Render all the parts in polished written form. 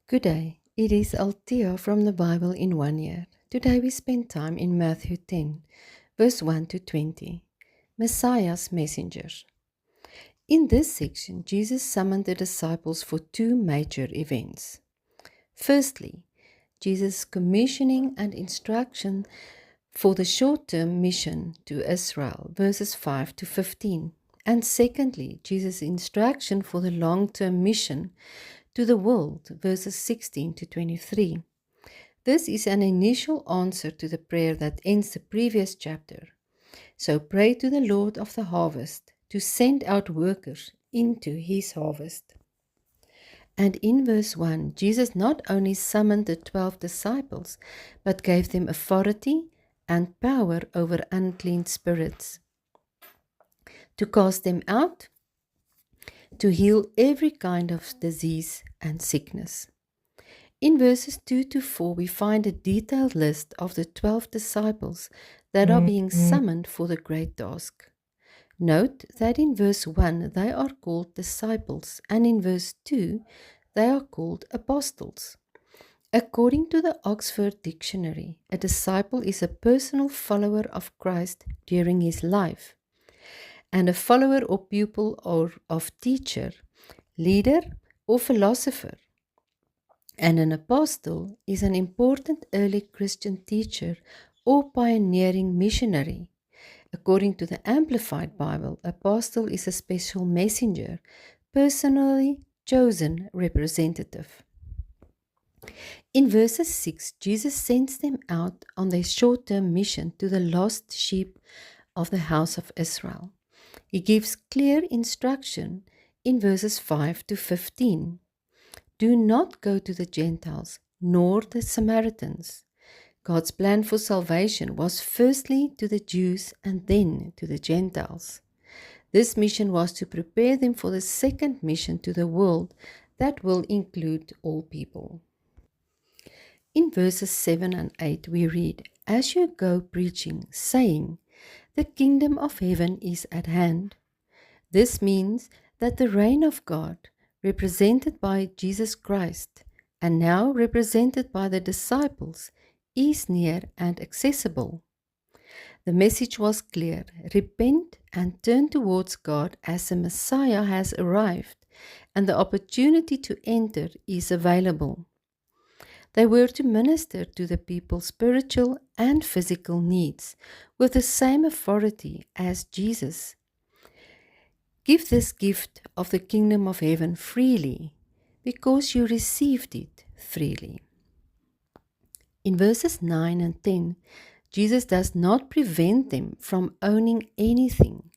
Good day. It is Althea from the Bible in 1 Year. Today we spend time in Matthew 10, verse 1 to 20. Messiah's Messenger. In this section, Jesus summoned the disciples for two major events. Firstly, Jesus' commissioning and instruction for the short-term mission to Israel, verses 5 to 15. And secondly, Jesus' instruction for the long-term mission to the world, verses 16 to 23. This is an initial answer to the prayer that ends the previous chapter. So pray to the Lord of the harvest to send out workers into his harvest. And in verse 1, Jesus not only summoned the 12 disciples, but gave them authority and power over unclean spirits, to cast them out, to heal every kind of disease and sickness. In verses 2 to 4, we find a detailed list of the 12 disciples that are being summoned for the great task. Note that in verse 1 they are called disciples, and in verse 2 they are called apostles. According to the Oxford Dictionary, a disciple is a personal follower of Christ during his life, and a follower or pupil or of teacher, leader, or philosopher. And an apostle is an important early Christian teacher or pioneering missionary. According to the Amplified Bible, apostle is a special messenger, personally chosen representative. In verses 6, Jesus sends them out on their short-term mission to the lost sheep of the house of Israel. He gives clear instruction in verses 5 to 15. Do not go to the Gentiles, nor the Samaritans. God's plan for salvation was firstly to the Jews and then to the Gentiles. This mission was to prepare them for the second mission to the world that will include all people. In verses 7 and 8 we read, As you go preaching, saying, The kingdom of heaven is at hand. This means that the reign of God, represented by Jesus Christ, and now represented by the disciples, is near and accessible. The message was clear: repent and turn towards God as the Messiah has arrived, and the opportunity to enter is available. They were to minister to the people's spiritual and physical needs with the same authority as Jesus. Give this gift of the kingdom of heaven freely, because you received it freely. In verses 9 and 10, Jesus does not prevent them from owning anything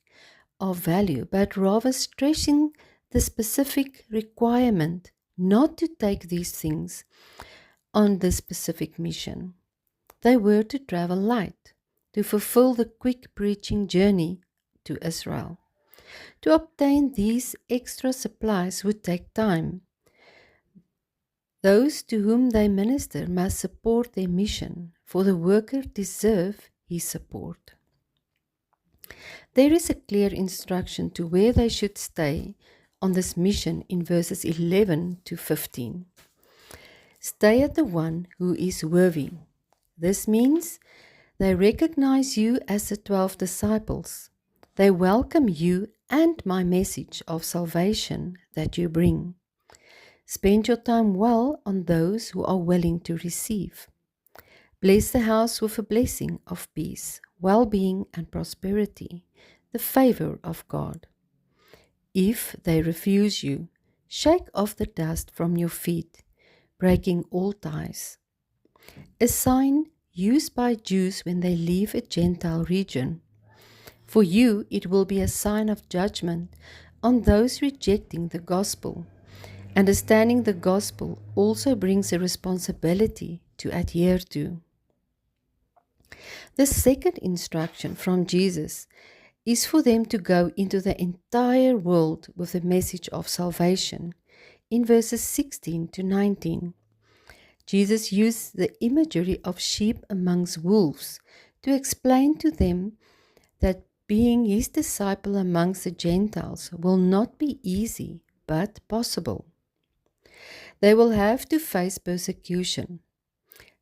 of value, but rather stressing the specific requirement not to take these things on this specific mission. They were to travel light, to fulfill the quick preaching journey to Israel. To obtain these extra supplies would take time. Those to whom they minister must support their mission, for the worker deserves his support. There is a clear instruction to where they should stay on this mission in verses 11 to 15. Stay at the one who is worthy. This means they recognize you as the 12 disciples. They welcome you and my message of salvation that you bring. Spend your time well on those who are willing to receive. Bless the house with a blessing of peace, well-being, and prosperity, the favor of God. If they refuse you, shake off the dust from your feet, breaking all ties. A sign used by Jews when they leave a Gentile region. For you, it will be a sign of judgment on those rejecting the gospel. Understanding the gospel also brings a responsibility to adhere to. The second instruction from Jesus is for them to go into the entire world with the message of salvation in verses 16 to 19. Jesus used the imagery of sheep amongst wolves to explain to them that being his disciple amongst the Gentiles will not be easy, but possible. They will have to face persecution.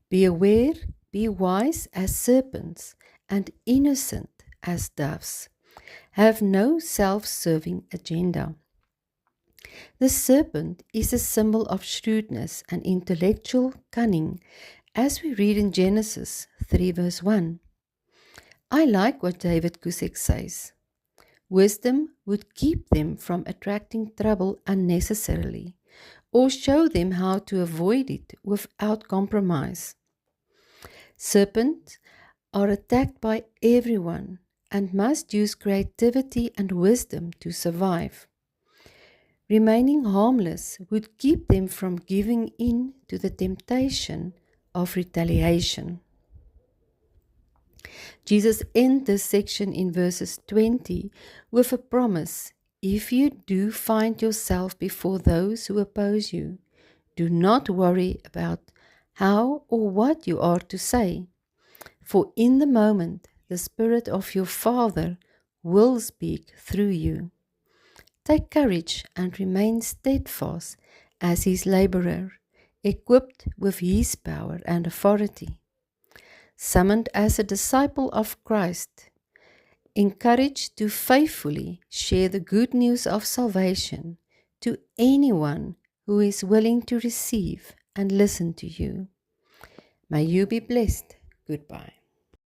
Be aware, be wise as serpents, and innocent as doves. Have no self-serving agenda. The serpent is a symbol of shrewdness and intellectual cunning, as we read in Genesis 3 verse 1. I like what David Cusick says. Wisdom would keep them from attracting trouble unnecessarily, or show them how to avoid it without compromise. Serpents are attacked by everyone and must use creativity and wisdom to survive. Remaining harmless would keep them from giving in to the temptation of retaliation. Jesus ends this section in verses 20 with a promise: if you do find yourself before those who oppose you, do not worry about how or what you are to say, for in the moment the Spirit of your Father will speak through you. Take courage and remain steadfast as His laborer, equipped with His power and authority. Summoned as a disciple of Christ, encouraged to faithfully share the good news of salvation to anyone who is willing to receive and listen to you. May you be blessed. Goodbye.